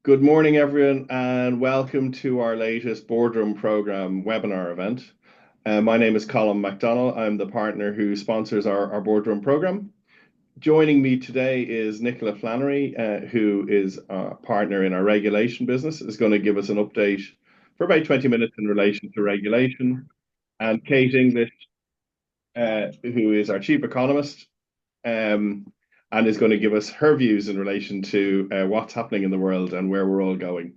Good morning, everyone, and welcome to our latest Boardroom Program webinar event. My name is Colin MacDonald. I'm the partner who sponsors our Boardroom Program. Joining me today is Nicola Flannery, who is a partner in our regulation business, is going to give us an update for about 20 minutes in relation to regulation. And Kate English, who is our chief economist, um, and is going to give us her views in relation to what's happening in the world and where we're all going.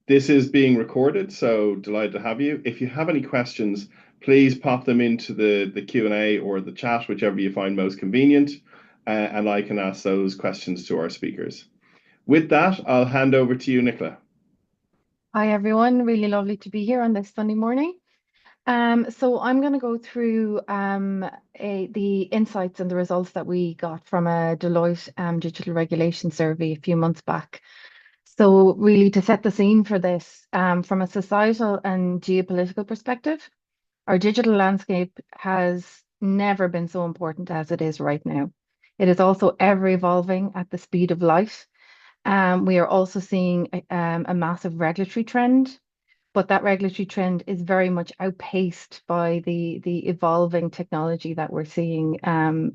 This is being recorded, so delighted to have you. If you have any questions, please pop them into the Q&A or the chat, whichever you find most convenient, and I can ask those questions to our speakers. With that, I'll hand over to you, Nicola. Hi, everyone. Really lovely to be here on this Sunday morning. So I'm going to go through the insights and the results that we got from a Deloitte digital regulation survey a few months back. So really to set the scene for this, from a societal and geopolitical perspective, our digital landscape has never been so important as it is right now. It is also ever evolving at the speed of light. We are also seeing a massive regulatory trend, but that regulatory trend is very much outpaced by the evolving technology that we're seeing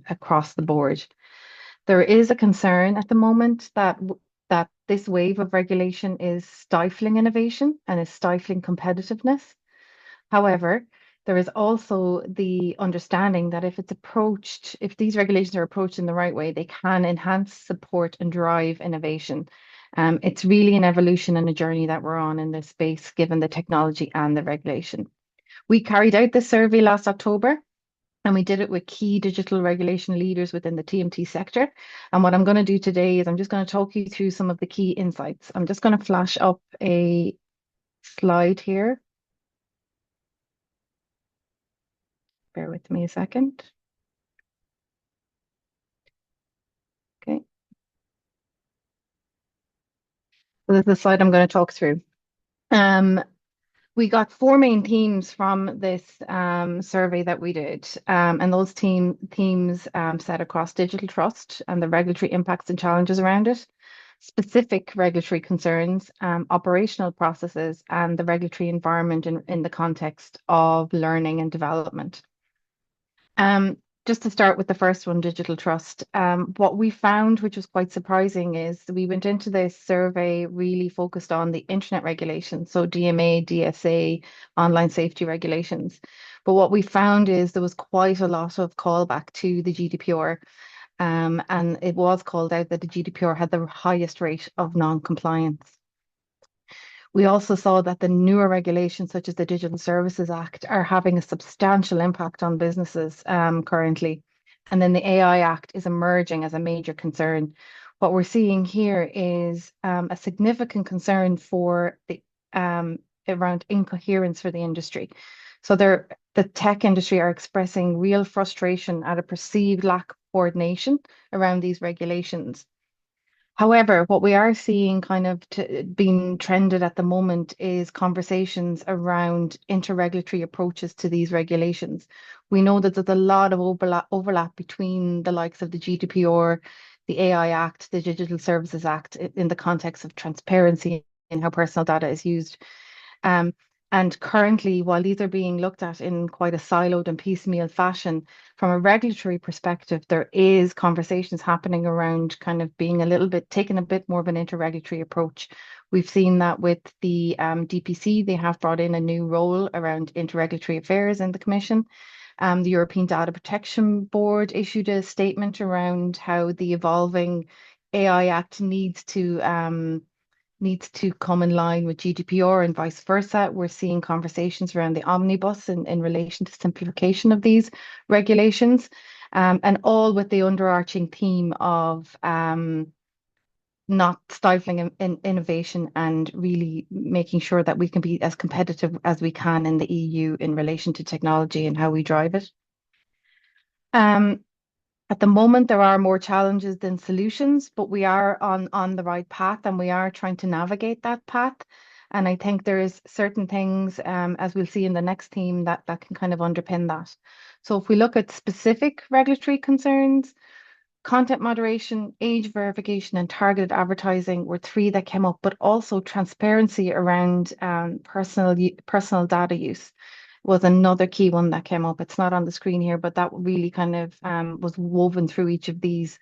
across the board. There is a concern at the moment that this wave of regulation is stifling innovation and is stifling competitiveness. However, there is also the understanding that if these regulations are approached in the right way, they can enhance, support, and drive innovation. It's really an evolution and a journey that we're on in this space, given the technology and the regulation. We carried out this survey last October, and we did it with key digital regulation leaders within the TMT sector. And what I'm going to do today is I'm just going to talk you through some of the key insights. I'm just going to flash up a slide here. Bear with me a second. Okay. So this is the slide I'm going to talk through. We got four main themes from this survey that we did, and those themes set across digital trust and the regulatory impacts and challenges around it, specific regulatory concerns, operational processes, and the regulatory environment in the context of learning and development. Just to start with the first one, digital trust, what we found, which was quite surprising, is we went into this survey really focused on the internet regulations, so DMA, DSA, online safety regulations. But what we found is there was quite a lot of callback to the GDPR, and it was called out that the GDPR had the highest rate of non-compliance. We also saw that the newer regulations, such as the Digital Services Act, are having a substantial impact on businesses currently. And then the AI Act is emerging as a major concern. What we're seeing here is a significant concern for the around incoherence for the industry. So the tech industry are expressing real frustration at a perceived lack of coordination around these regulations. However, what we are seeing kind of being trended at the moment is conversations around interregulatory approaches to these regulations. We know that there's a lot of overlap between the likes of the GDPR, the AI Act, the Digital Services Act in the context of transparency and how personal data is used. And currently, while these are being looked at in quite a siloed and piecemeal fashion, from a regulatory perspective, there is conversations happening around kind of being a little bit, taking a bit more of an interregulatory approach. We've seen that with the DPC, they have brought in a new role around interregulatory affairs in the Commission. The European Data Protection Board issued a statement around how the evolving AI Act needs to come in line with GDPR and vice versa. We're seeing conversations around the omnibus in relation to simplification of these regulations, and all with the underarching theme of not stifling innovation and really making sure that we can be as competitive as we can in the EU in relation to technology and how we drive it. At the moment, there are more challenges than solutions, but we are on the right path and we are trying to navigate that path. And I think there is certain things, as we'll see in the next theme, that can kind of underpin that. So if we look at specific regulatory concerns, content moderation, age verification, and targeted advertising were three that came up, but also transparency around personal data use was another key one that came up. It's not on the screen here, but that really kind of was woven through each of these.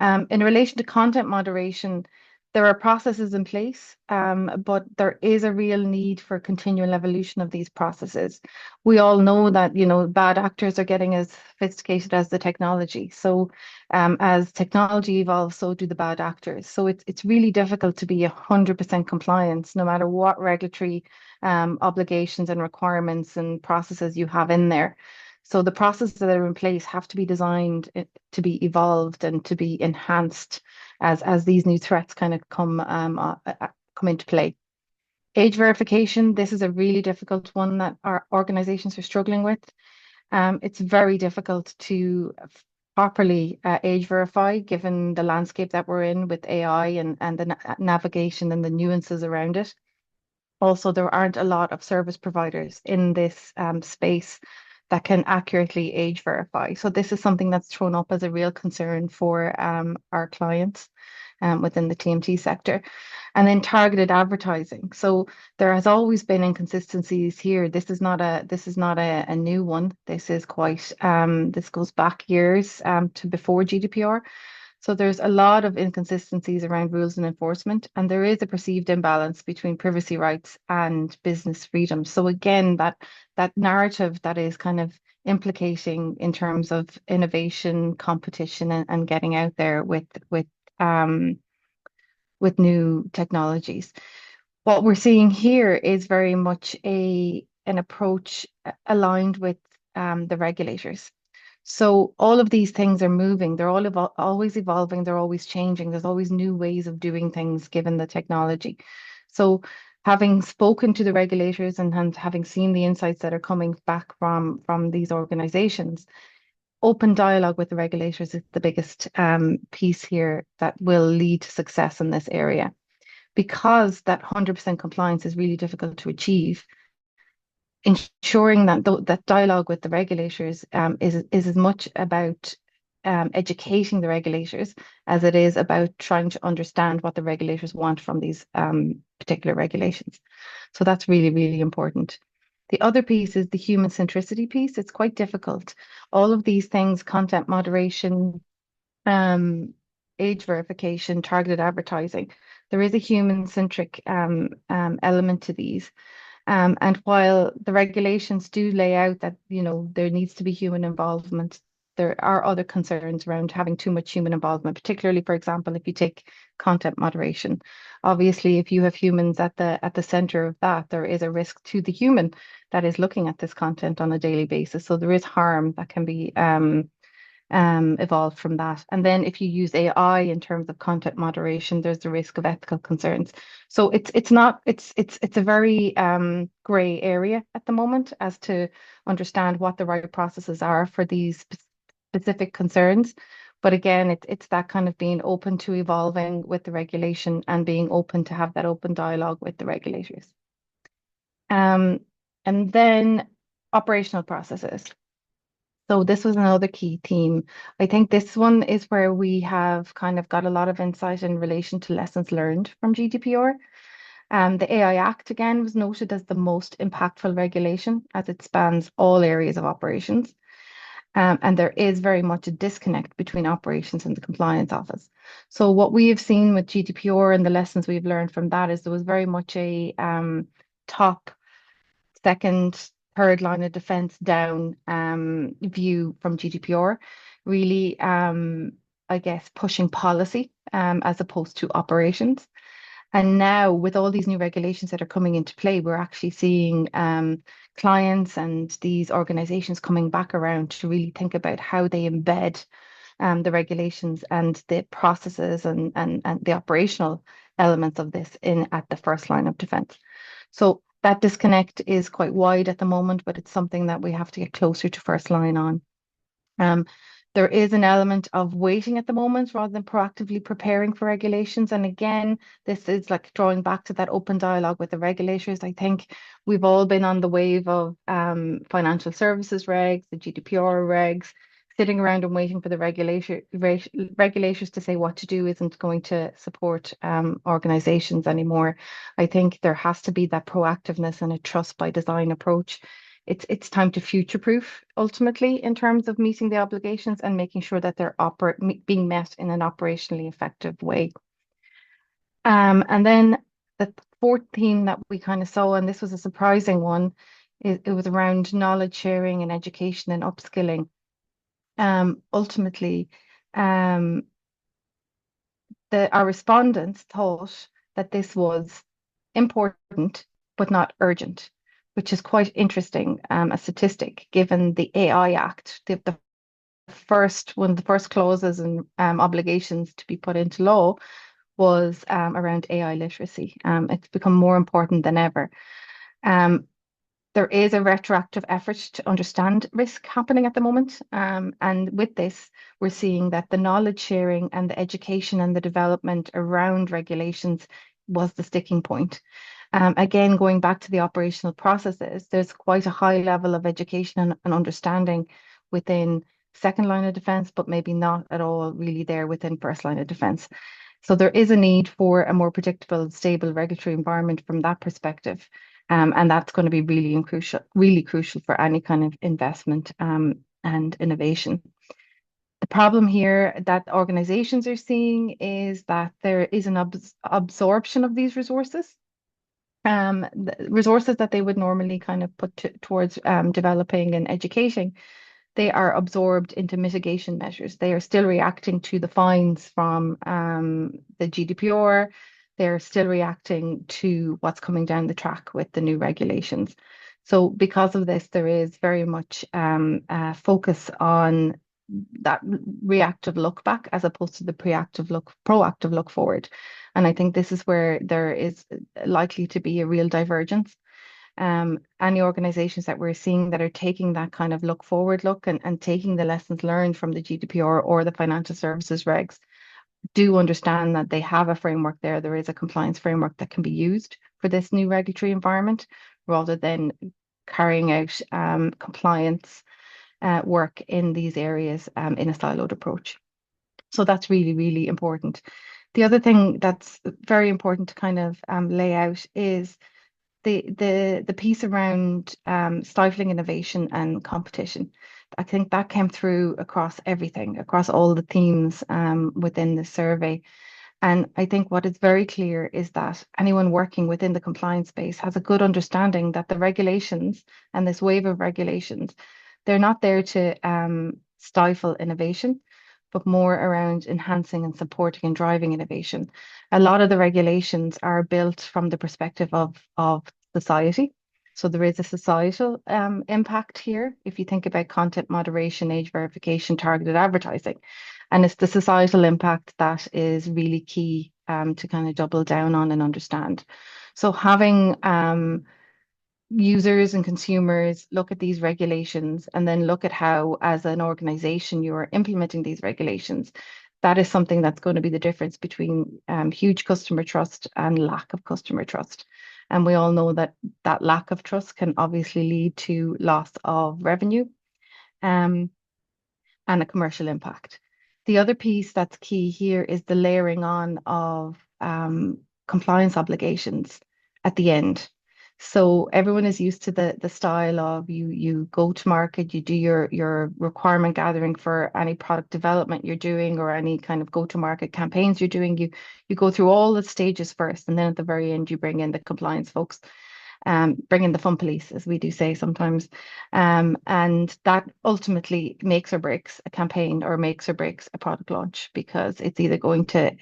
In relation to content moderation, there are processes in place, but there is a real need for continual evolution of these processes. We all know that, bad actors are getting as sophisticated as the technology. So, as technology evolves, so do the bad actors. So it's really difficult to be 100% compliance, no matter what regulatory obligations and requirements and processes you have in there. So the processes that are in place have to be designed to be evolved and to be enhanced as these new threats kind of come into play. Age verification, this is a really difficult one that our organizations are struggling with. It's very difficult to properly age verify given the landscape that we're in with AI and the navigation and the nuances around it. Also, there aren't a lot of service providers in this space that can accurately age verify. So this is something that's thrown up as a real concern for our clients within the TMT sector. And then targeted advertising. So there has always been inconsistencies here. This is not a new one. This is quite this goes back years to before GDPR. So there's a lot of inconsistencies around rules and enforcement, and there is a perceived imbalance between privacy rights and business freedom. So again, that narrative that is kind of implicating in terms of innovation, competition, and getting out there with new technologies. What we're seeing here is very much an approach aligned with the regulators. So all of these things are moving. They're always evolving. They're always changing. There's always new ways of doing things given the technology. So having spoken to the regulators and having seen the insights that are coming back from these organizations, open dialogue with the regulators is the biggest piece here that will lead to success in this area. Because that 100% compliance is really difficult to achieve, ensuring that dialogue with the regulators is as much about educating the regulators as it is about trying to understand what the regulators want from these particular regulations. So that's really, really important. The other piece is the human centricity piece. It's quite difficult. All of these things, content moderation, age verification, targeted advertising, there is a human-centric element to these. And while the regulations do lay out that, there needs to be human involvement, there are other concerns around having too much human involvement, particularly, for example, if you take content moderation. Obviously, if you have humans at the center of that, there is a risk to the human that is looking at this content on a daily basis. So there is harm that can be evolved from that. And then if you use AI in terms of content moderation, there's the risk of ethical concerns. So it's a very gray area at the moment as to understand what the right processes are for these specific concerns. But again, it's that kind of being open to evolving with the regulation and being open to have that open dialogue with the regulators. And then operational processes. So this was another key theme. I think this one is where we have kind of got a lot of insight in relation to lessons learned from GDPR. The AI Act, again, was noted as the most impactful regulation as it spans all areas of operations. And there is very much a disconnect between operations and the compliance office. So what we have seen with GDPR and the lessons we've learned from that is there was very much a top, second, third line of defense down view from GDPR, really, I guess, pushing policy as opposed to operations. And now, with all these new regulations that are coming into play, we're actually seeing clients and these organizations coming back around to really think about how they embed the regulations and the processes and the operational elements of this in at the first line of defense. So that disconnect is quite wide at the moment, but it's something that we have to get closer to first line on. There is an element of waiting at the moment rather than proactively preparing for regulations. And again, this is like drawing back to that open dialogue with the regulators. I think we've all been on the wave of financial services regs, the GDPR regs, sitting around and waiting for the regulators to say what to do isn't going to support organizations anymore. I think there has to be that proactiveness and a trust by design approach. It's time to future-proof ultimately in terms of meeting the obligations and making sure that they're being met in an operationally effective way. And then the fourth theme that we kind of saw, and this was a surprising one, it was around knowledge sharing and education and upskilling. Ultimately, our respondents thought that this was important but not urgent, which is quite interesting, a statistic given the AI Act, the first one of the first clauses and obligations to be put into law was around AI literacy. It's become more important than ever. There is a retroactive effort to understand risk happening at the moment. And with this, we're seeing that the knowledge sharing and the education and the development around regulations was the sticking point. Again, going back to the operational processes, there's quite a high level of education and understanding within second line of defense, but maybe not at all really there within first line of defense. So there is a need for a more predictable, stable regulatory environment from that perspective. And that's going to be really crucial for any kind of investment and innovation. The problem here that organizations are seeing is that there is an absorption of these resources. The resources that they would normally kind of put towards developing and educating, they are absorbed into mitigation measures. They are still reacting to the fines from the GDPR. They're still reacting to what's coming down the track with the new regulations. So because of this, there is very much focus on that reactive look back as opposed to the proactive look forward. And I think this is where there is likely to be a real divergence. Any organizations that we're seeing that are taking that kind of look forward look and taking the lessons learned from the GDPR or the financial services regs do understand that they have a framework there. There is a compliance framework that can be used for this new regulatory environment rather than carrying out compliance work in these areas in a siloed approach. So that's really, really important. The other thing that's very important to kind of lay out is the piece around stifling innovation and competition. I think that came through across everything, across all the themes within the survey. And I think what is very clear is that anyone working within the compliance space has a good understanding that the regulations and this wave of regulations, they're not there to stifle innovation, but more around enhancing and supporting and driving innovation. A lot of the regulations are built from the perspective of society. So there is a societal impact here. If you think about content moderation, age verification, targeted advertising, and it's the societal impact that is really key to kind of double down on and understand. So having users and consumers look at these regulations and then look at how, as an organization, you are implementing these regulations. That is something that's going to be the difference between huge customer trust and lack of customer trust. And we all know that that lack of trust can obviously lead to loss of revenue and a commercial impact. The other piece that's key here is the layering on of compliance obligations at the end. So everyone is used to the style of you go to market, you do your requirement gathering for any product development you're doing or any kind of go to market campaigns you're doing. You go through all the stages first, and then at the very end you bring in the compliance folks, bring in the fun police, as we do say sometimes, and that ultimately makes or breaks a campaign or makes or breaks a product launch because it's either going to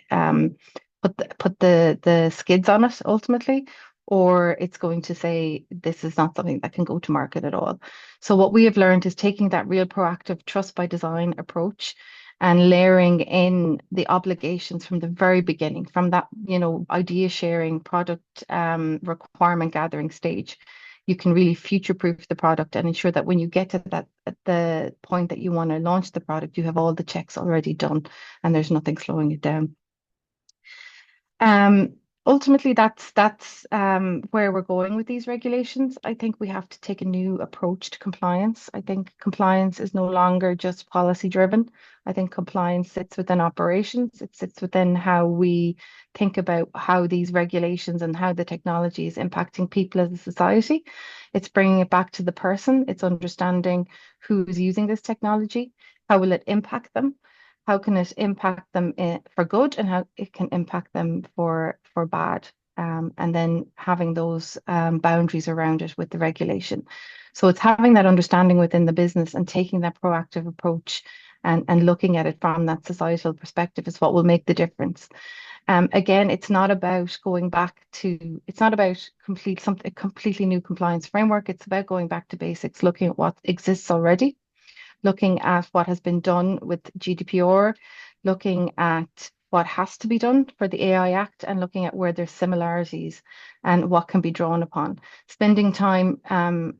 put the skids on it ultimately, or it's going to say this is not something that can go to market at all. So what we have learned is taking that real proactive trust by design approach and layering in the obligations from the very beginning, from that, idea sharing, product requirement gathering stage. You can really future-proof the product and ensure that when you get to that at the point that you want to launch the product, you have all the checks already done and there's nothing slowing it down. Ultimately, that's where we're going with these regulations. I think we have to take a new approach to compliance. I think compliance is no longer just policy driven. I think compliance sits within operations. It sits within how we think about how these regulations and how the technology is impacting people as a society. It's bringing it back to the person. It's understanding who's using this technology. How will it impact them? How can it impact them for good, and how it can impact them for bad, and then having those boundaries around it with the regulation. So it's having that understanding within the business and taking that proactive approach, and looking at it from that societal perspective is what will make the difference. Again, it's not about a completely new compliance framework. It's about going back to basics, looking at what exists already, looking at what has been done with GDPR, looking at what has to be done for the AI Act, and looking at where there's similarities and what can be drawn upon. Spending time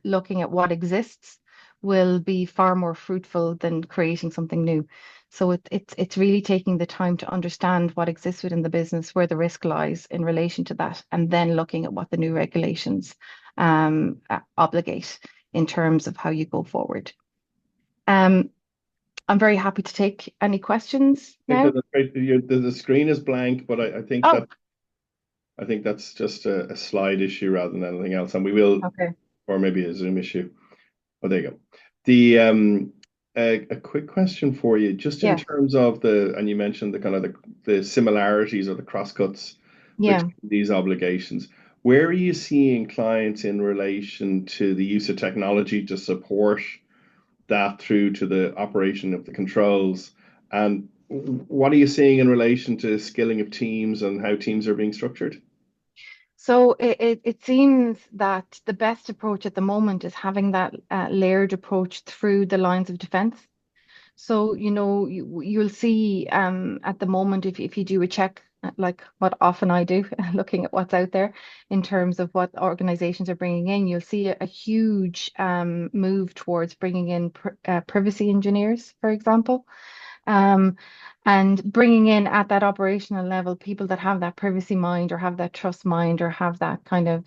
looking at what exists will be far more fruitful than creating something new. So it's really taking the time to understand what exists within the business, where the risk lies in relation to that, and then looking at what the new regulations obligate in terms of how you go forward. Um, I'm very happy to take any questions I think now. the screen is blank, but Oh, I think that's just a slide issue rather than anything else, and we will, okay. or maybe a Zoom issue. Oh, there you go. The a quick question for you, just in Yeah, terms of and you mentioned the kind of the similarities or the crosscuts yeah. between these obligations. Where are you seeing clients in relation to the use of technology to support that through to the operation of the controls? And what are you seeing in relation to skilling of teams and how teams are being structured? So it seems that the best approach at the moment is having that layered approach through the lines of defense. So, you'll see at the moment, if you do a check, like what often I do, looking at what's out there in terms of what organizations are bringing in, you'll see a huge move towards bringing in privacy engineers, for example, um, and bringing in at that operational level people that have that privacy mind, or have that trust mind, or have that kind of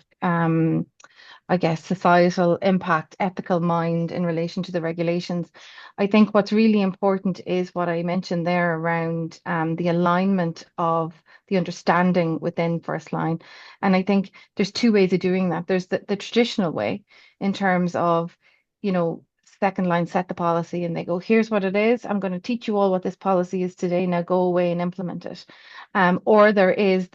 I guess, societal impact, ethical mind in relation to the regulations. I think what's really important is what I mentioned there around the alignment of the understanding within first line. And I think there's two ways of doing that. There's the traditional way in terms of, you know, second line set the policy and they go, here's what it is. I'm going to teach you all what this policy is today. Now go away and implement it. Or there is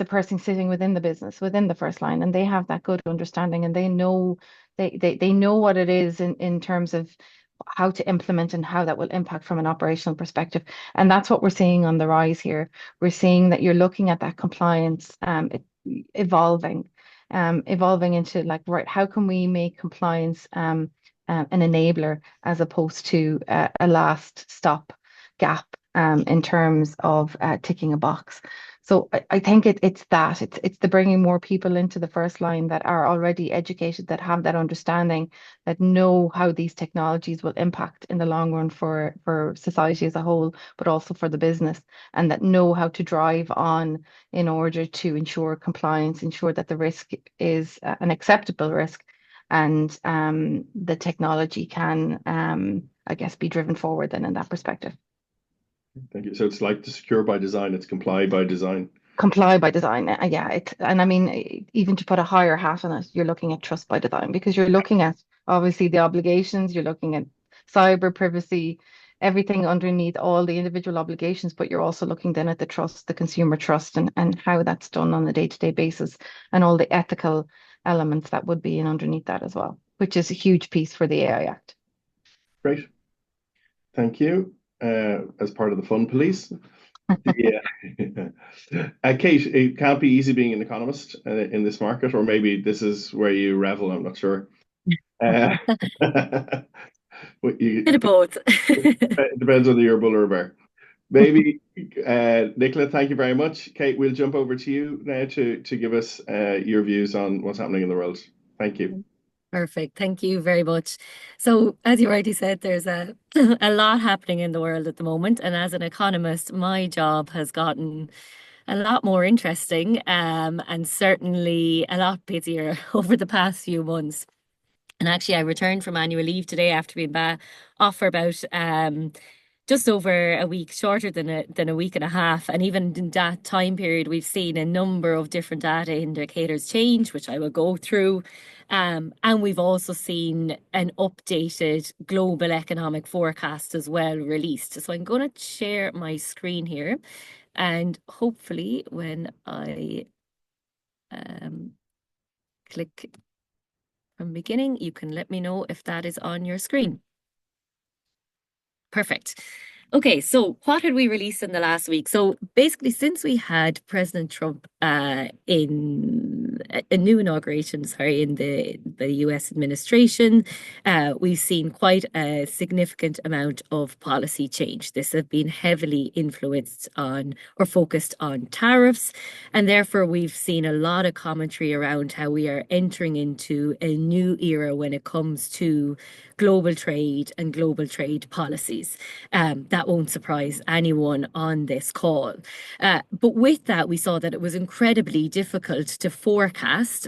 a person sitting within the business, within the first line, and they have that good understanding, and they know what it is in terms of how to implement and how that will impact from an operational perspective. And that's what we're seeing on the rise here. We're seeing that you're looking at that compliance evolving, evolving into like, right, how can we make compliance an enabler as opposed to a last stop gap in terms of ticking a box. So I think it's the bringing more people into the first line that are already educated, that have that understanding, that know how these technologies will impact in the long run for society as a whole, but also for the business, and that know how to drive on in order to ensure compliance, ensure that the risk is an acceptable risk, and the technology can, I guess, be driven forward then in that perspective. Thank you. So it's like the secure by design, it's comply by design. Comply by design. Yeah, and I mean, even to put a higher hat on it, you're looking at trust by design, because you're looking at obviously the obligations, you're looking at cyber privacy, everything underneath all the individual obligations, but you're also looking then at the trust, the consumer trust, and how that's done on a day-to-day basis, and all the ethical elements that would be in underneath that as well, which is a huge piece for the AI Act. Great. Thank you. As part of the fun police. Yeah. Kate, it can't be easy being an economist in this market, or maybe this is where you revel, I'm not sure. Uh, Bit of both. it depends whether you're a bull or a bear. Maybe, Nicola, thank you very much. Kate, we'll jump over to you now to give us your views on what's happening in the world. Thank you. Perfect. Thank you very much. So, as you rightly said, there's a a lot happening in the world at the moment, and as an economist, my job has gotten a lot more interesting and certainly a lot busier over the past few months. And actually, I returned from annual leave today after being off for about just over a week, shorter than a week and a half. And even in that time period, we've seen a number of different data indicators change, which I will go through. And we've also seen an updated global economic forecast as well released. So I'm going to share my screen here. And hopefully when I click from beginning, you can let me know if that is on your screen. Perfect. Okay, so what had we released in the last week? So basically, since we had President Trump in a new inauguration, in the US administration, we've seen quite a significant amount of policy change. This has been heavily influenced on or focused on tariffs, and therefore we've seen a lot of commentary around how we are entering into a new era when it comes to global trade and global trade policies. That won't surprise anyone on this call. But with that, we saw that it was incredibly difficult to forecast,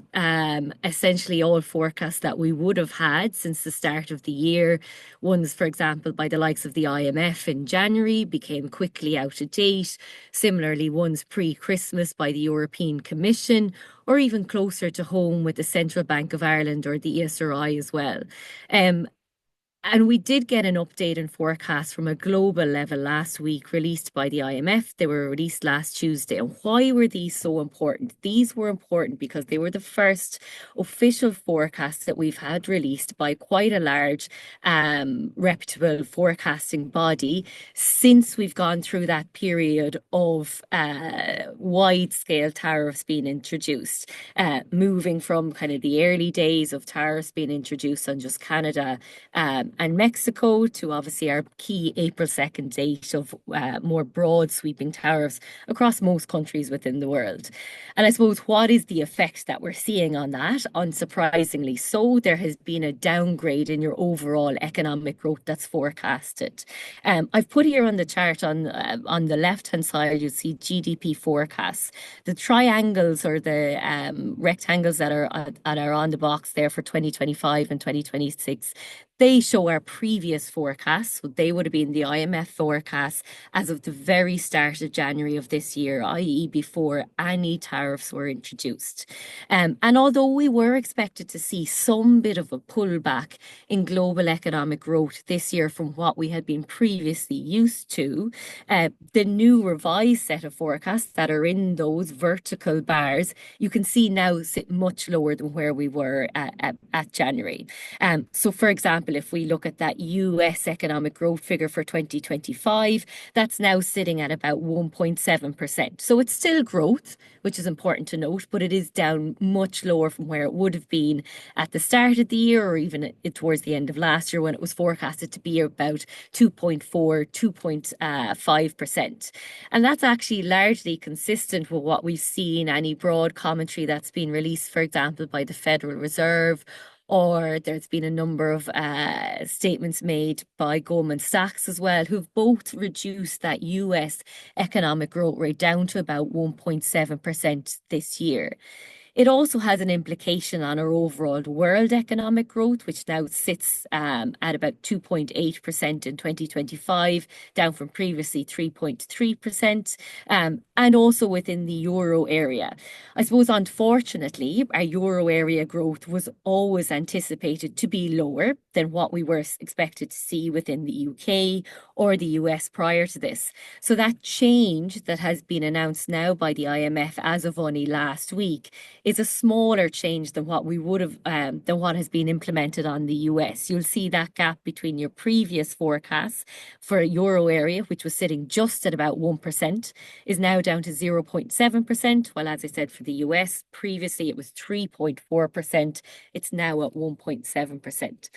essentially all forecasts that we would have had since the start of the year. Ones, for example, by the likes of the IMF in January became quickly out of date. Similarly, ones pre-Christmas by the European Commission, or even closer to home with the Central Bank of Ireland or the ESRI as well. And we did get an update and forecast from a global level last week released by the IMF. They were released last Tuesday. And why were these so important? These were important because they were the first official forecasts that we've had released by quite a large reputable forecasting body since we've gone through that period of wide-scale tariffs being introduced, moving from kind of the early days of tariffs being introduced on just Canada and Mexico to obviously our key April 2nd date of more broad sweeping tariffs across most countries within the world. And I suppose what is the effect that we're seeing on that? Unsurprisingly so, there has been a downgrade in your overall economic growth that's forecasted. I've put here on the chart on the left-hand side, you see GDP forecasts. The triangles or the rectangles that are on the box there for 2025 and 2026, they show our previous forecasts. So they would have been the IMF forecasts as of the very start of January of this year, i.e. before any tariffs were introduced. And although we were expected to see some bit of a pullback in global economic growth this year from what we had been previously used to, the new revised set of forecasts that are in those vertical bars, you can see now sit much lower than where we were at January. So for example, if we look at that US economic growth figure for 2025, that's now sitting at about 1.7%. So it's still growth, which is important to note, but it is down much lower from where it would have been at the start of the year or even towards the end of last year when it was forecasted to be about 2.4, 2.5%. And that's actually largely consistent with what we've seen, any broad commentary that's been released, for example, by the Federal Reserve, or there's been a number of statements made by Goldman Sachs as well, who've both reduced that US economic growth rate down to about 1.7% this year. It also has an implication on our overall world economic growth, which now sits at about 2.8% in 2025, down from previously 3.3%, and also within the euro area. I suppose, unfortunately, our euro area growth was always anticipated to be lower than what we were expected to see within the UK or the US prior to this. So that change that has been announced now by the IMF as of only last week is a smaller change than what we would have than what has been implemented on the US. You'll see that gap between your previous forecasts for euro area, which was sitting just at about 1%, is now down to 0.7%. While, as I said, for the US, previously it was 3.4%. It's now at 1.7%.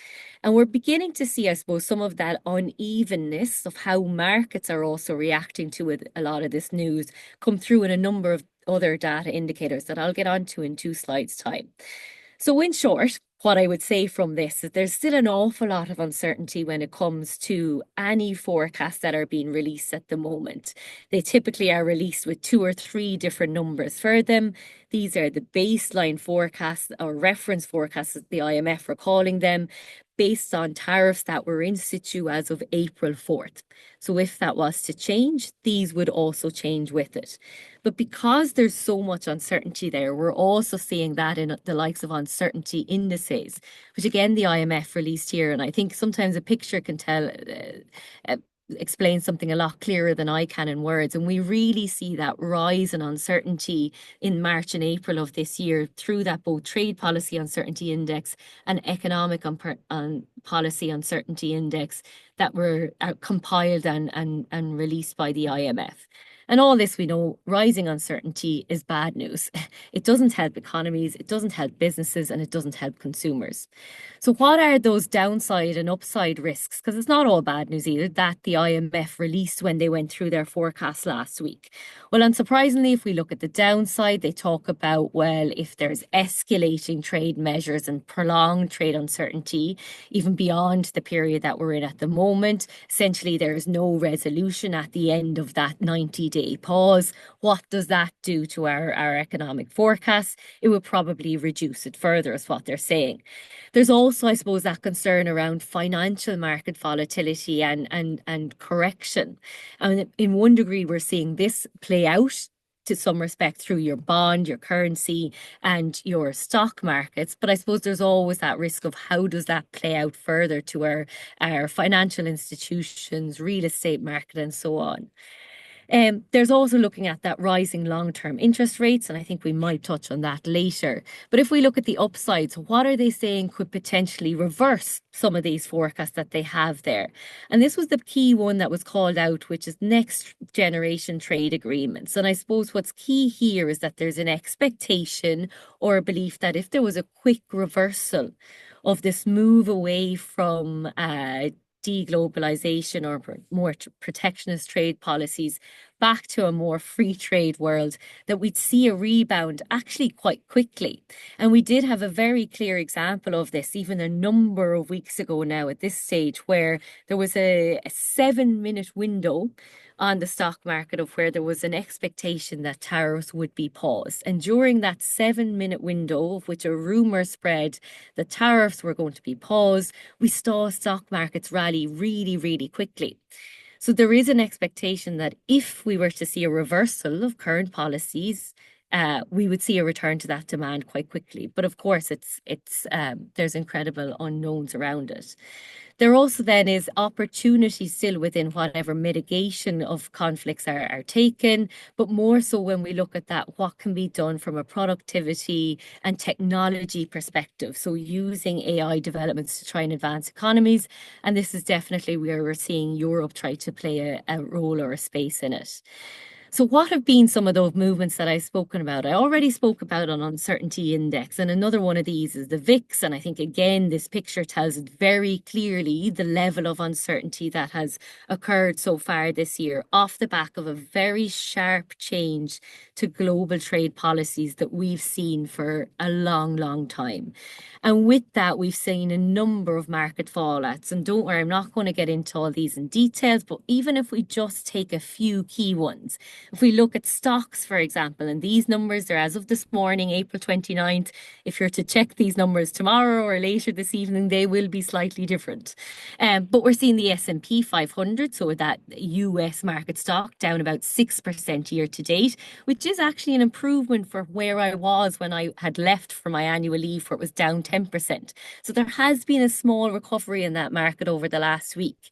And we're beginning to see, I suppose, some of that unevenness of how markets are also reacting to it, a lot of this news come through in a number of other data indicators that I'll get onto in 2 slides' time. So in short, what I would say from this is there's still an awful lot of uncertainty when it comes to any forecasts that are being released at the moment. They typically are released with 2 or 3 different numbers for them. These are the baseline forecasts or reference forecasts, as the IMF are calling them, based on tariffs that were in situ as of April 4th. So if that was to change, these would also change with it. But because there's so much uncertainty there, we're also seeing that in the likes of uncertainty indices, which again, the IMF released here. And I think sometimes a picture can explain something a lot clearer than I can in words. And we really see that rise in uncertainty in March and April of this year through that both trade policy uncertainty index and economic policy uncertainty index that were compiled and released by the IMF. And all this, we know, rising uncertainty is bad news. It doesn't help economies, it doesn't help businesses, and it doesn't help consumers. So what are those downside and upside risks? Because it's not all bad news either that the IMF released when they went through their forecast last week. Well, unsurprisingly, if we look at the downside, they talk about, well, if there's escalating trade measures and prolonged trade uncertainty, even beyond the period that we're in at the moment, essentially there is no resolution at the end of that 90-day pause. What does that do to our economic forecasts? It would probably reduce it further, is what they're saying. There's also, I suppose, that concern around financial market volatility and correction. And in one degree, we're seeing this play out to some respect through your bond, your currency, and your stock markets. But I suppose there's always that risk of how does that play out further to our financial institutions, real estate market, and so on. There's also looking at that rising long-term interest rates, and I think we might touch on that later. But if we look at the upsides, what are they saying could potentially reverse some of these forecasts that they have there? And this was the key one that was called out, which is next generation trade agreements. And I suppose what's key here is that there's an expectation or a belief that if there was a quick reversal of this move away from deglobalization or more protectionist trade policies back to a more free trade world, that we'd see a rebound actually quite quickly. And we did have a very clear example of this even a number of weeks ago now at this stage, where there was a 7-minute window on the stock market of where there was an expectation that tariffs would be paused. And during that 7-minute window, of which a rumor spread that tariffs were going to be paused, we saw stock markets rally really, really quickly. So there is an expectation that if we were to see a reversal of current policies, we would see a return to that demand quite quickly. But of course, there's incredible unknowns around it. There also then is opportunity still within whatever mitigation of conflicts are taken, but more so when we look at that, what can be done from a productivity and technology perspective. So using AI developments to try and advance economies. And this is definitely where we're seeing Europe try to play a role or a space in it. So what have been some of those movements that I've spoken about? I already spoke about an uncertainty index, and another one of these is the VIX. And I think, again, this picture tells it very clearly the level of uncertainty that has occurred so far this year off the back of a very sharp change to global trade policies that we've seen for a long, long time. And with that, we've seen a number of market fallouts. And don't worry, I'm not going to get into all these in details, but even if we just take a few key ones, if we look at stocks, for example, and these numbers are as of this morning, April 29th, if you're to check these numbers tomorrow or later this evening, they will be slightly different. But we're seeing the S&P 500, so that US market stock, down about 6% year to date, which is actually an improvement for where I was when I had left for my annual leave, where it was down 10%. So there has been a small recovery in that market over the last week.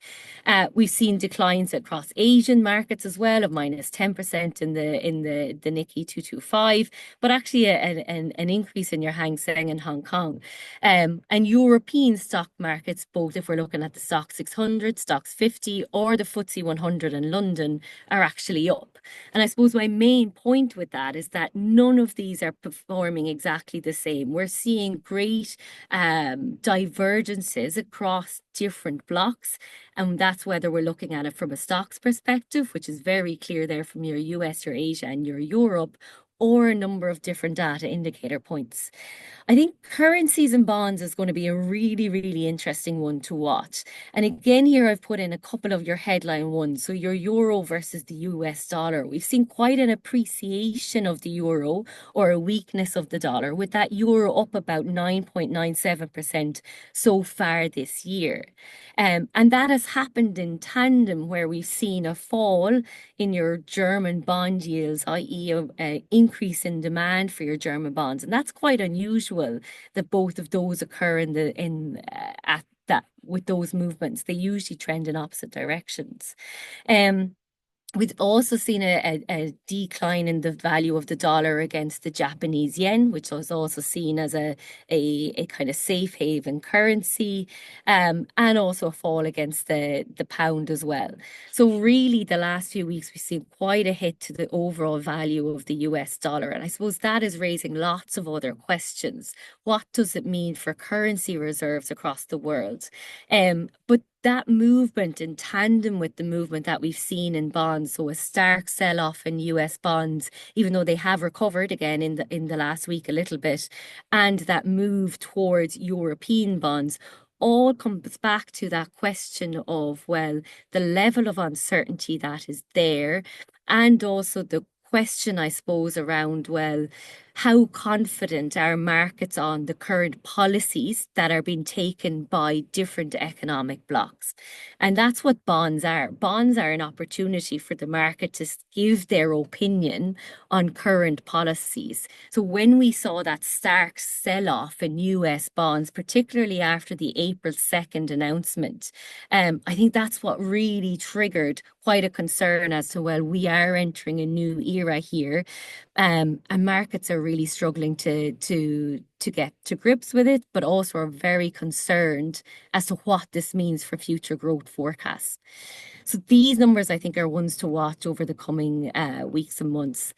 We've seen declines across Asian markets as well of minus 10% in the Nikkei 225, but actually an increase in your Hang Seng in Hong Kong. And European stock markets, both if we're looking at the Stoxx 600, Stoxx 50, or the FTSE 100 in London, are actually up. And I suppose my main point with that is that none of these are performing exactly the same. We're seeing great divergences across different blocks, and that's whether we're looking at it from a stocks perspective, which is very clear there from your US, your Asia, and your Europe, or a number of different data indicator points. I think currencies and bonds is going to be a really, really interesting one to watch. And again, here I've put in a couple of your headline ones. So your euro versus the US dollar. We've seen quite an appreciation of the euro, or a weakness of the dollar, with that euro up about 9.97% so far this year. And that has happened in tandem, where we've seen a fall in your German bond yields, i.e. an increase in demand for your German bonds. And that's quite unusual that both of those occur at that with those movements. They usually trend in opposite directions. We've also seen a decline in the value of the dollar against the Japanese yen, which was also seen as a kind of safe haven currency, and also a fall against the pound as well. So really, the last few weeks, we've seen quite a hit to the overall value of the US dollar. And I suppose that is raising lots of other questions. What does it mean for currency reserves across the world? But that movement, in tandem with the movement that we've seen in bonds, so a stark sell-off in US bonds, even though they have recovered again in the last week a little bit, and that move towards European bonds, all comes back to that question of, well, the level of uncertainty that is there, and also the question, I suppose, around, well, how confident are markets on the current policies that are being taken by different economic blocs? And that's what bonds are. Bonds are an opportunity for the market to give their opinion on current policies. So when we saw that stark sell-off in US bonds, particularly after the April 2nd announcement, I think that's what really triggered quite a concern as to, well, we are entering a new era here. And markets are really struggling to get to grips with it, but also are very concerned as to what this means for future growth forecasts. So these numbers, I think, are ones to watch over the coming weeks and months.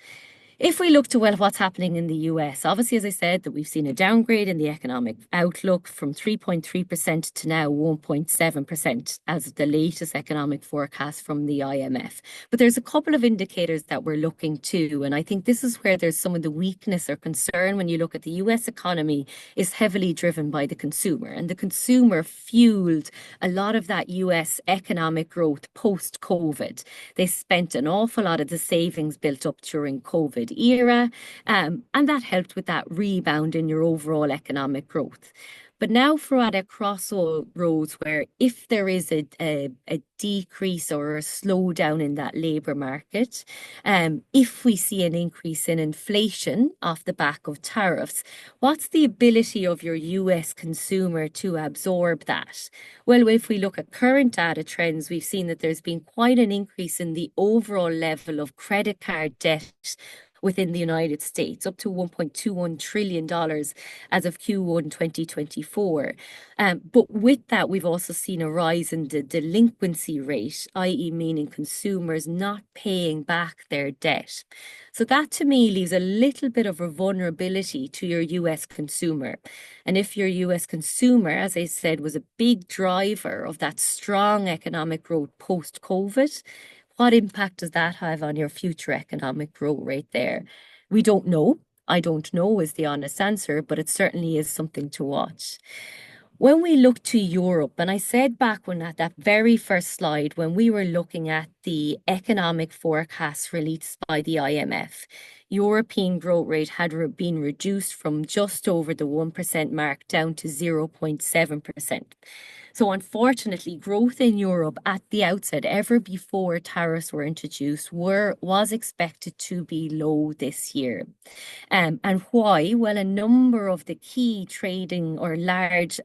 If we look to, well, what's happening in the US, obviously, as I said, that we've seen a downgrade in the economic outlook from 3.3% to now 1.7% as the latest economic forecast from the IMF. But there's a couple of indicators that we're looking to, and I think this is where there's some of the weakness or concern when you look at the US economy is heavily driven by the consumer, and the consumer fueled a lot of that US economic growth post-COVID. They spent an awful lot of the savings built up during COVID era, and that helped with that rebound in your overall economic growth. But now we're at a crossroads where if there is a decrease or a slowdown in that labour market, if we see an increase in inflation off the back of tariffs, what's the ability of your US consumer to absorb that? Well, if we look at current data trends, we've seen that there's been quite an increase in the overall level of credit card debt within the United States, up to $1.21 trillion as of Q1 2024. But with that, we've also seen a rise in the delinquency rate, i.e. meaning consumers not paying back their debt. So that to me leaves a little bit of a vulnerability to your US consumer. And if your US consumer, as I said, was a big driver of that strong economic growth post-COVID, what impact does that have on your future economic growth rate there? We don't know. I don't know is the honest answer, but it certainly is something to watch. When we look to Europe, and I said back when at that very first slide, when we were looking at the economic forecasts released by the IMF, European growth rate had been reduced from just over the 1% mark down to 0.7%. So unfortunately, growth in Europe at the outset, ever before tariffs were introduced, was expected to be low this year. And why? Well, a number of the key trading or large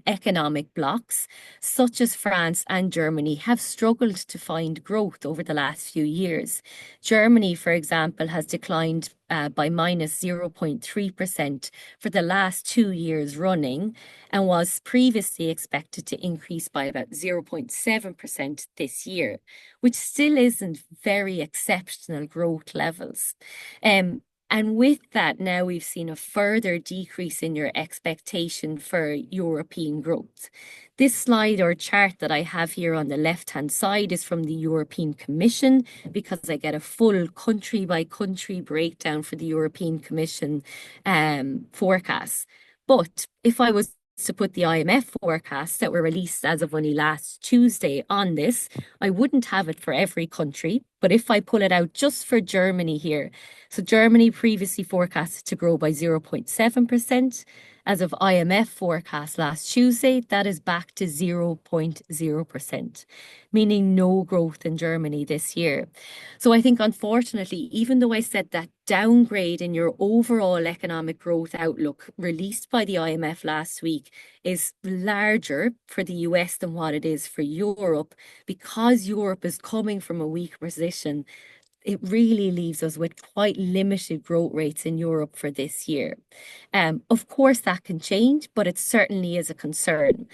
economic blocs, such as France and Germany, have struggled to find growth over the last few years. Germany, for example, has declined by minus 0.3% for the last 2 years running, and was previously expected to increase by about 0.7% this year, which still isn't very exceptional growth levels. And with that, now we've seen a further decrease in your expectation for European growth. This slide or chart that I have here on the left-hand side is from the European Commission, because I get a full country by country breakdown for the European Commission forecasts. But if I was to put the IMF forecasts that were released as of only last Tuesday on this, I wouldn't have it for every country. But if I pull it out just for Germany here, so Germany previously forecasted to grow by 0.7%. As of IMF forecast last Tuesday, that is back to 0.0%, meaning no growth in Germany this year. So I think, unfortunately, even though I said that downgrade in your overall economic growth outlook released by the IMF last week is larger for the US than what it is for Europe, because Europe is coming from a weak position, it really leaves us with quite limited growth rates in Europe for this year. Of course, that can change, but it certainly is a concern.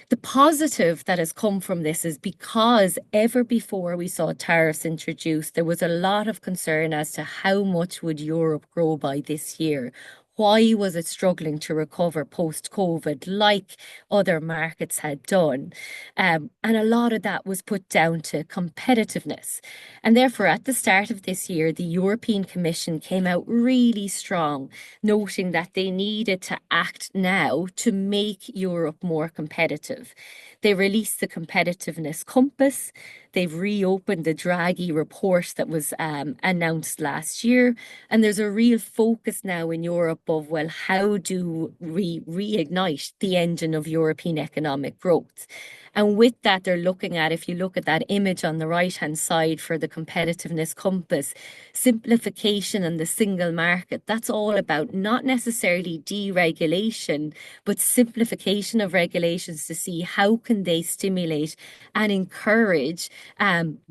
The positive that has come from this is because ever before we saw tariffs introduced, there was a lot of concern as to how much would Europe grow by this year. Why was it struggling to recover post-COVID like other markets had done? And a lot of that was put down to competitiveness. And therefore, at the start of this year, the European Commission came out really strong, noting that they needed to act now to make Europe more competitive. They released the competitiveness compass. They've reopened the Draghi report that was announced last year. And there's a real focus now in Europe of, well, how do we reignite the engine of European economic growth? And with that, they're looking at, if you look at that image on the right-hand side for the competitiveness compass, simplification and the single market, that's all about not necessarily deregulation, but simplification of regulations to see how can they stimulate and encourage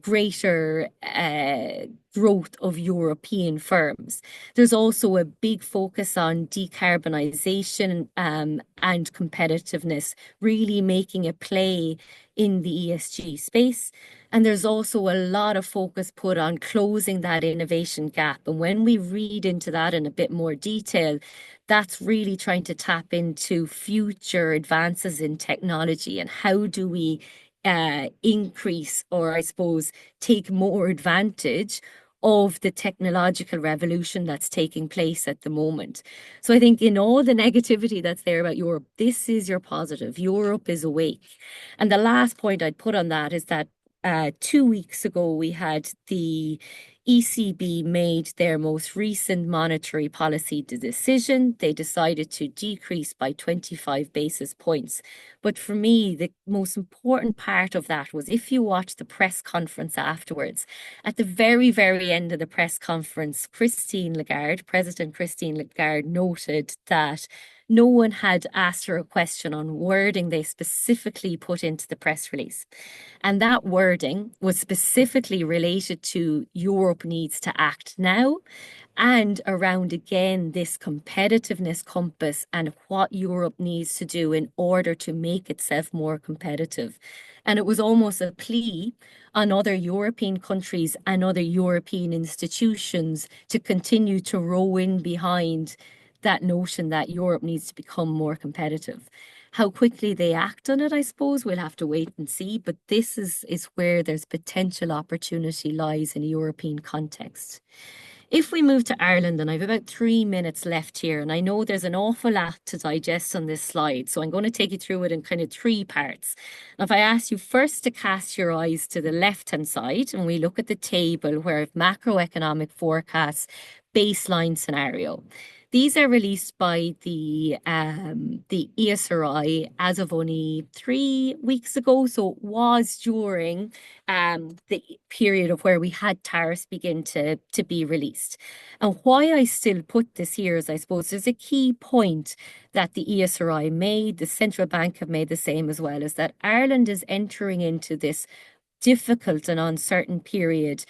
greater growth of European firms. There's also a big focus on decarbonisation and competitiveness, really making a play in the ESG space. And there's also a lot of focus put on closing that innovation gap. And when we read into that in a bit more detail, that's really trying to tap into future advances in technology and how do we increase, or I suppose take more advantage of the technological revolution that's taking place at the moment. So I think in all the negativity that's there about Europe, this is your positive. Europe is awake. And the last point I'd put on that is that 2 weeks ago, we had the ECB made their most recent monetary policy decision. They decided to decrease by 25 basis points. But for me, the most important part of that was if you watch the press conference afterwards, at the very, very end of the press conference, President Christine Lagarde noted that no one had asked her a question on wording they specifically put into the press release. And that wording was specifically related to Europe needs to act now and around, again, this competitiveness compass and what Europe needs to do in order to make itself more competitive. And it was almost a plea on other European countries and other European institutions to continue to row in behind that notion that Europe needs to become more competitive. How quickly they act on it, I suppose, we'll have to wait and see. But this is where there's potential opportunity lies in a European context. If we move to Ireland, and I've about 3 minutes left here, and I know there's an awful lot to digest on this slide, so I'm going to take you through it in kind of 3 parts. Now, if I ask you first to cast your eyes to the left-hand side, and we look at the table where macroeconomic forecasts baseline scenario. These are released by the ESRI as of only 3 weeks ago. So it was during the period of where we had tariffs begin to be released. And why I still put this here is, I suppose, there's a key point that the ESRI made, the central bank have made the same as well, is that Ireland is entering into this difficult and uncertain period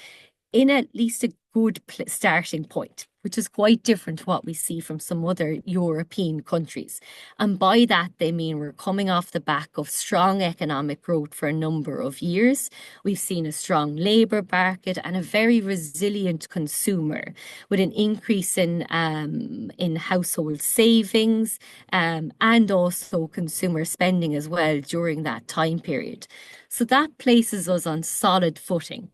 in at least a good starting point, which is quite different to what we see from some other European countries. And by that, they mean we're coming off the back of strong economic growth for a number of years. We've seen a strong labour market and a very resilient consumer, with an increase in household savings and also consumer spending as well during that time period. So that places us on solid footing.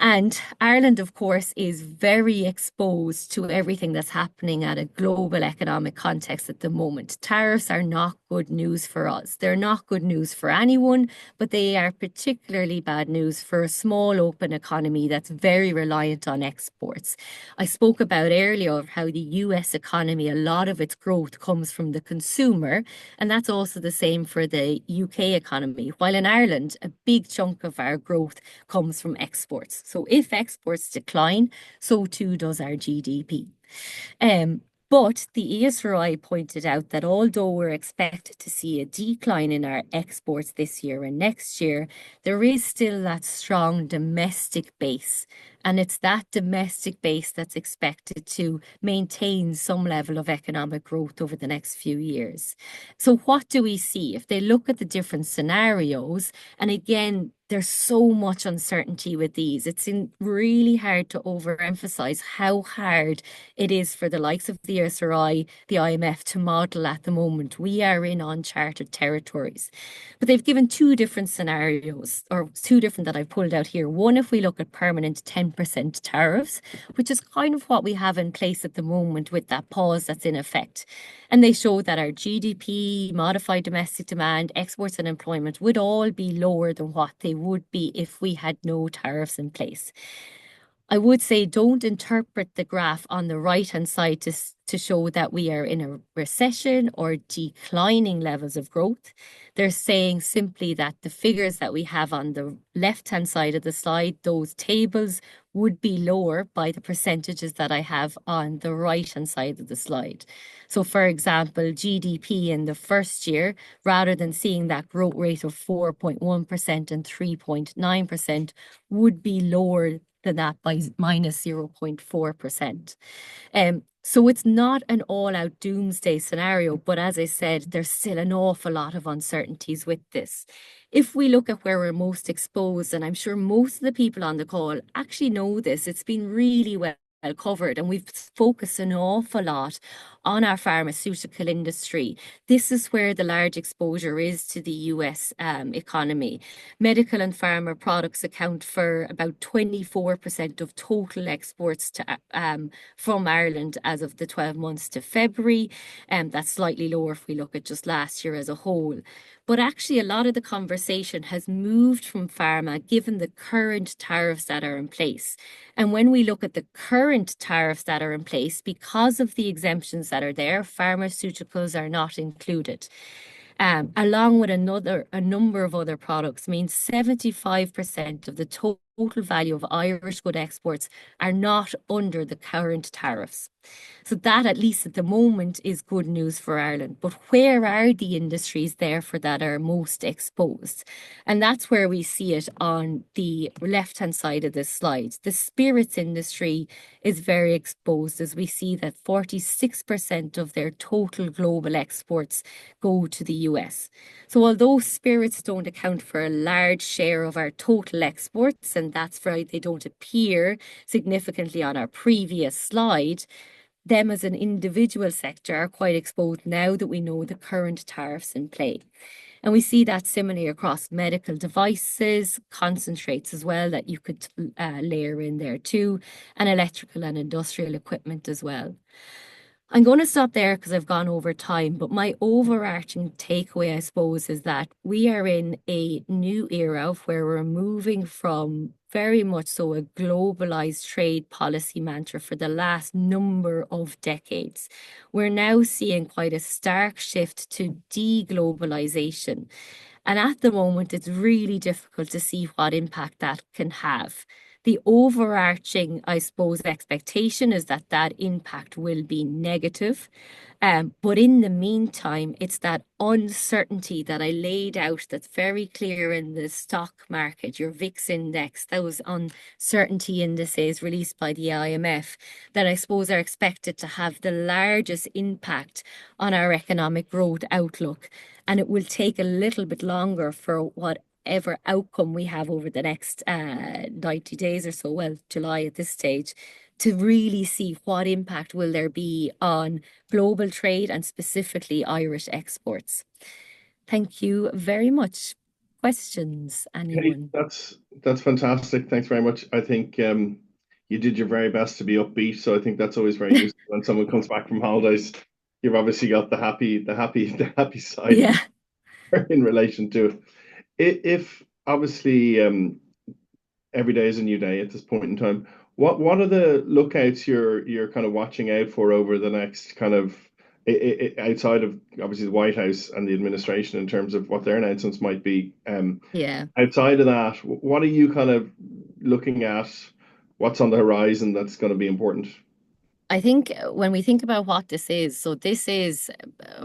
And Ireland, of course, is very exposed to everything that's happening at a global economic context at the moment. Tariffs are not good news for us. They're not good news for anyone, but they are particularly bad news for a small open economy that's very reliant on exports. I spoke about earlier how the US economy, a lot of its growth comes from the consumer, and that's also the same for the UK economy. While in Ireland, a big chunk of our growth comes from exports. So if exports decline, so too does our GDP. But the ESRI pointed out that although we're expected to see a decline in our exports this year and next year, there is still that strong domestic base. And it's that domestic base that's expected to maintain some level of economic growth over the next few years. So what do we see? If they look at the different scenarios, and again, there's so much uncertainty with these. It's really hard to overemphasize how hard it is for the likes of the ESRI, the IMF to model at the moment. We are in uncharted territories. But they've given two different scenarios, or two different that I've pulled out here. One, if we look at permanent 10% tariffs, which is kind of what we have in place at the moment with that pause that's in effect. And they show that our GDP, modified domestic demand, exports and employment would all be lower than what they would be if we had no tariffs in place. I would say don't interpret the graph on the right-hand side to show that we are in a recession or declining levels of growth. They're saying simply that the figures that we have on the left-hand side of the slide, those tables, would be lower by the percentages that I have on the right-hand side of the slide. So for example, GDP in the first year, rather than seeing that growth rate of 4.1% and 3.9%, would be lower than that by minus 0.4%. So it's not an all-out doomsday scenario, but as I said, there's still an awful lot of uncertainties with this. If we look at where we're most exposed, and I'm sure most of the people on the call actually know this, it's been really well covered, and we've focused an awful lot on our pharmaceutical industry. This is where the large exposure is to the US economy. Medical and pharma products account for about 24% of total exports to from Ireland as of the 12 months to February. That's slightly lower if we look at just last year as a whole. But actually, a lot of the conversation has moved from pharma given the current tariffs that are in place. And when we look at the current tariffs that are in place, because of the exemptions that are there, pharmaceuticals are not included. Along with a number of other products, means 75% of the total value of Irish good exports are not under the current tariffs. So that, at least at the moment, is good news for Ireland. But where are the industries therefore that are most exposed? And that's where we see it on the left-hand side of this slide. The spirits industry is very exposed, as we see that 46% of their total global exports go to the US. So although spirits don't account for a large share of our total exports, and that's why they don't appear significantly on our previous slide, them as an individual sector are quite exposed now that we know the current tariffs in play. And we see that similarly across medical devices, concentrates as well that you could layer in there too, and electrical and industrial equipment as well. I'm going to stop there because I've gone over time, but my overarching takeaway, I suppose, is that we are in a new era where we're moving from very much so a globalized trade policy mantra for the last number of decades. We're now seeing quite a stark shift to deglobalization. And at the moment, it's really difficult to see what impact that can have. The overarching, I suppose, expectation is that that impact will be negative. But in the meantime, it's that uncertainty that I laid out that's very clear in the stock market, your VIX index, those uncertainty indices released by the IMF, that I suppose are expected to have the largest impact on our economic growth outlook. And it will take a little bit longer for whatever outcome we have over the next 90 days or so, well, July at this stage, to really see what impact will there be on global trade and specifically Irish exports. Thank you very much. Questions, anyone? That's fantastic. Thanks very much. I think you did your very best to be upbeat, so I think that's always very useful when someone comes back from holidays. You've obviously got the happy side Yeah. in relation to it. If obviously every day is a new day at this point in time, what are the lookouts you're kind of watching out for over the next kind of outside of obviously the White House and the administration in terms of what their announcements might be? Yeah. Outside of that, what are you kind of looking at? What's on the horizon that's going to be important? I think when we think about what this is, so this is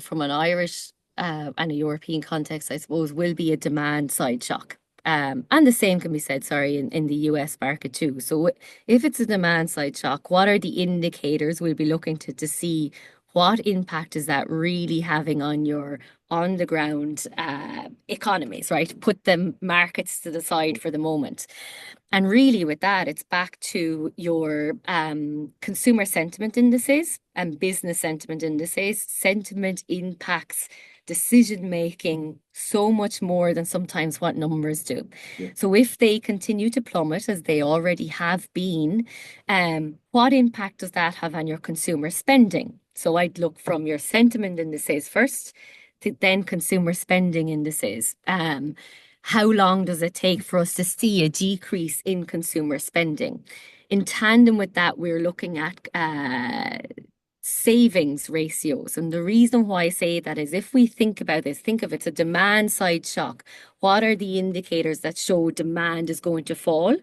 from an Irish and a European context, I suppose, will be a demand side shock. And the same can be said, sorry, in the US market too. So if it's a demand side shock, what are the indicators we'll be looking to see? What impact is that really having on your on the ground economies, right? Put the markets to the side for the moment. And really, with that, it's back to your consumer sentiment indices and business sentiment indices. Sentiment impacts decision making so much more than sometimes what numbers do. Yeah. So if they continue to plummet as they already have been, what impact does that have on your consumer spending? So I'd look from your sentiment indices first to then consumer spending indices. How long does it take for us to see a decrease in consumer spending? In tandem with that, we're looking at savings ratios. And the reason why I say that is if we think about this, think of it's a demand side shock. What are the indicators that show demand is going to fall?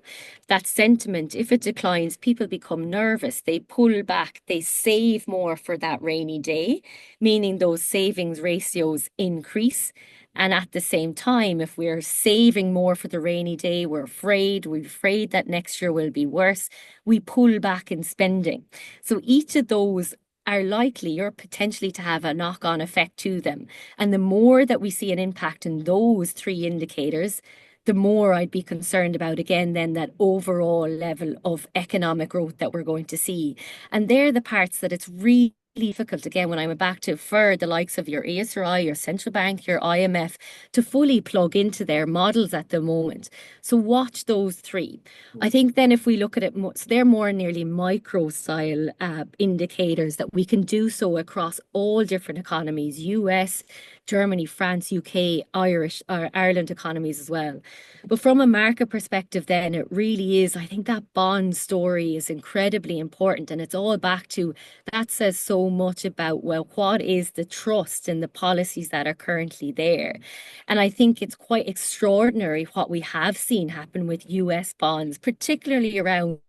That sentiment, if it declines, people become nervous. They pull back, they save more for that rainy day, meaning those savings ratios increase. And at the same time, if we're saving more for the rainy day, we're afraid that next year will be worse, we pull back in spending. So each of those are likely or potentially to have a knock-on effect to them. And the more that we see an impact in those three indicators, the more I'd be concerned about, again, then that overall level of economic growth that we're going to see. And they're the parts that it's really difficult, again, when I went back to for the likes of your ESRI, your central bank, your IMF, to fully plug into their models at the moment. So watch those three. I think then if we look at it, so they're more nearly micro style indicators that we can do so across all different economies, US, Germany, France, UK, Irish, or Ireland economies as well. But from a market perspective, then it really is, I think that bond story is incredibly important. And it's all back to that says so much about, well, what is the trust in the policies that are currently there? And I think it's quite extraordinary what we have seen happen with US bonds, particularly around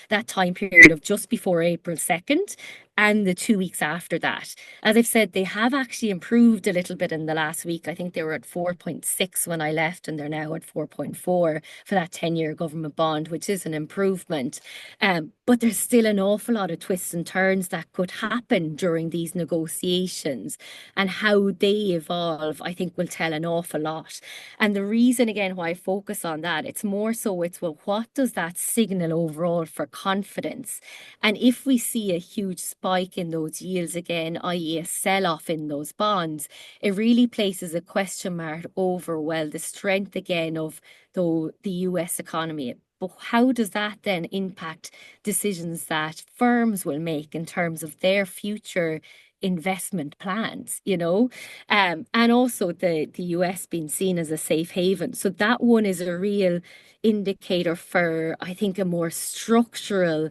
that time period of just before April 2nd and the 2 weeks after that. As I've said, they have actually improved a little bit in the last week. I think they were at 4.6 when I left, and they're now at 4.4 for that 10-year government bond, which is an improvement. But there's still an awful lot of twists and turns that could happen during these negotiations, and how they evolve, I think, will tell an awful lot. And the reason, again, why I focus on that, it's more so it's, well, what does that signal overall for confidence? And if we see a huge spike in those yields again, i.e. a sell-off in those bonds, it really places a question mark over, well, the strength again of the US economy. But how does that then impact decisions that firms will make in terms of their future investment plans, you know? And also the US being seen as a safe haven. So that one is a real indicator for, I think, a more structural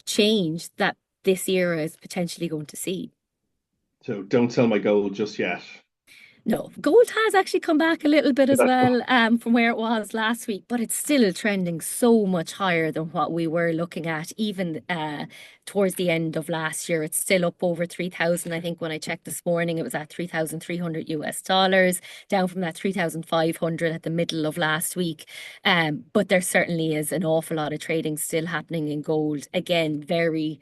change that this era is potentially going to see. So don't sell my gold just yet. No, gold has actually come back a little bit as well from where it was last week, but it's still trending so much higher than what we were looking at even towards the end of last year. It's still up over 3,000. I think when I checked this morning, it was at 3,300 US dollars, down from that 3,500 at the middle of last week. But there certainly is an awful lot of trading still happening in gold. Again, very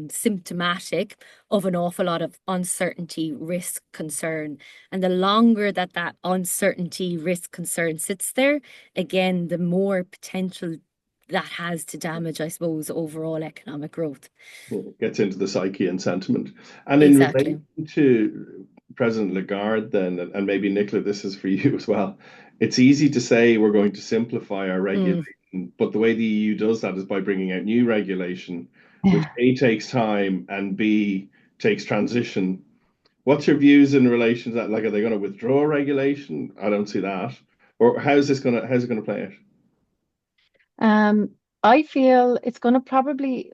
symptomatic of an awful lot of uncertainty, risk, concern. And the longer that uncertainty, risk, concern sits there, again, the more potential that has to damage, I suppose, overall economic growth. It gets into the psyche and sentiment. And Exactly. in relation to President Lagarde, then, and maybe Nicola, this is for you as well. It's easy to say we're going to simplify our regulation, but the way the EU does that is by bringing out new regulation, which A, takes time, and B, takes transition. What's your views in relation to that? Like, are they going to withdraw regulation? I don't see that. Or how's it going to play out? I feel it's going to probably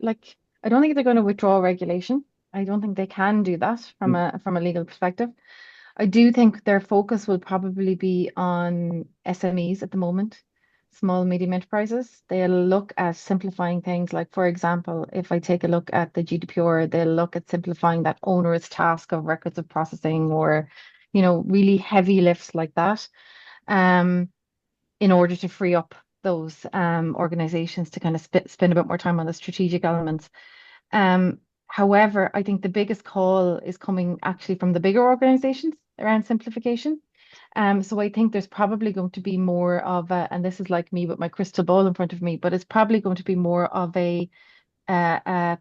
I don't think they're going to withdraw regulation. I don't think they can do that from a legal perspective. I do think their focus will probably be on SMEs at the moment, small and medium enterprises. They'll look at simplifying things. Like, for example, if I take a look at the GDPR, they'll look at simplifying that onerous task of records of processing or, really heavy lifts like that, in order to free up those organizations to kind of spend a bit more time on the strategic elements. However, I think the biggest call is coming actually from the bigger organizations around simplification. So I think there's probably going to be more of and this is like me with my crystal ball in front of me, but it's probably going to be more of a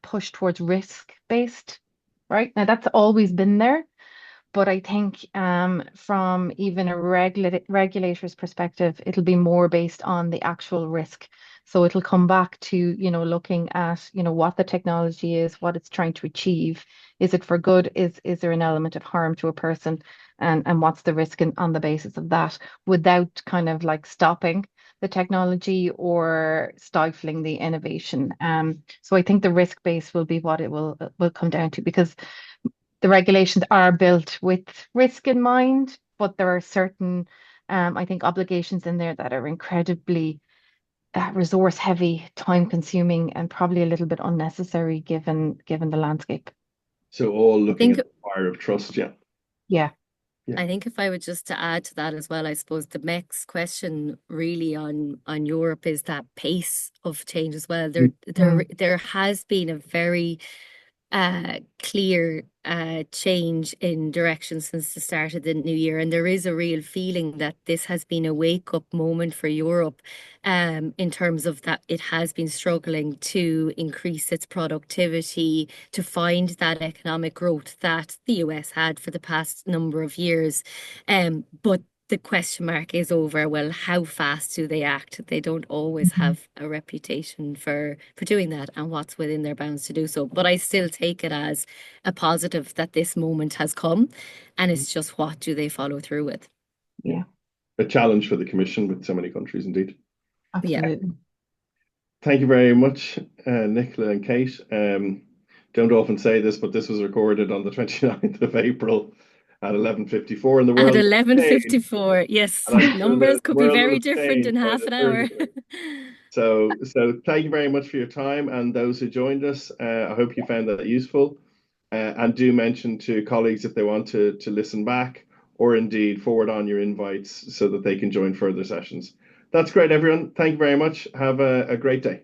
push towards risk-based, right? Now that's always been there, but I think from even a regulator's perspective, it'll be more based on the actual risk. So it'll come back to, looking at, what the technology is, what it's trying to achieve. Is it for good? Is there an element of harm to a person? And what's the risk on the basis of that, without kind of like stopping the technology or stifling the innovation. So I think the risk base will be what it will come down to, because the regulations are built with risk in mind, but there are certain, I think, obligations in there that are incredibly resource heavy, time consuming, and probably a little bit unnecessary given the landscape. So all looking at the fire of trust, yeah. Yeah. I think if I would just to add to that as well, I suppose the next question really on Europe is that pace of change as well. There has been a very clear change in direction since the start of the new year, and there is a real feeling that this has been a wake-up moment for Europe, in terms of that it has been struggling to increase its productivity, to find that economic growth that the US had for the past number of years. But the question mark is over, well, how fast do they act? They don't always have a reputation for doing that, and what's within their bounds to do so. But I still take it as a positive that this moment has come, and it's just what do they follow through with? Yeah. A challenge for the Commission with so many countries, indeed. Absolutely. Yeah. Thank you very much, Nicola and Kate. Don't often say this, but this was recorded on the 29th of April at 11:54 in the world. At 11:54, yes. Numbers could be very different in half an hour. So thank you very much for your time, and those who joined us. I hope you found that useful. And do mention to colleagues if they want to listen back, or indeed forward on your invites so that they can join further sessions. That's great, everyone. Thank you very much. Have a great day.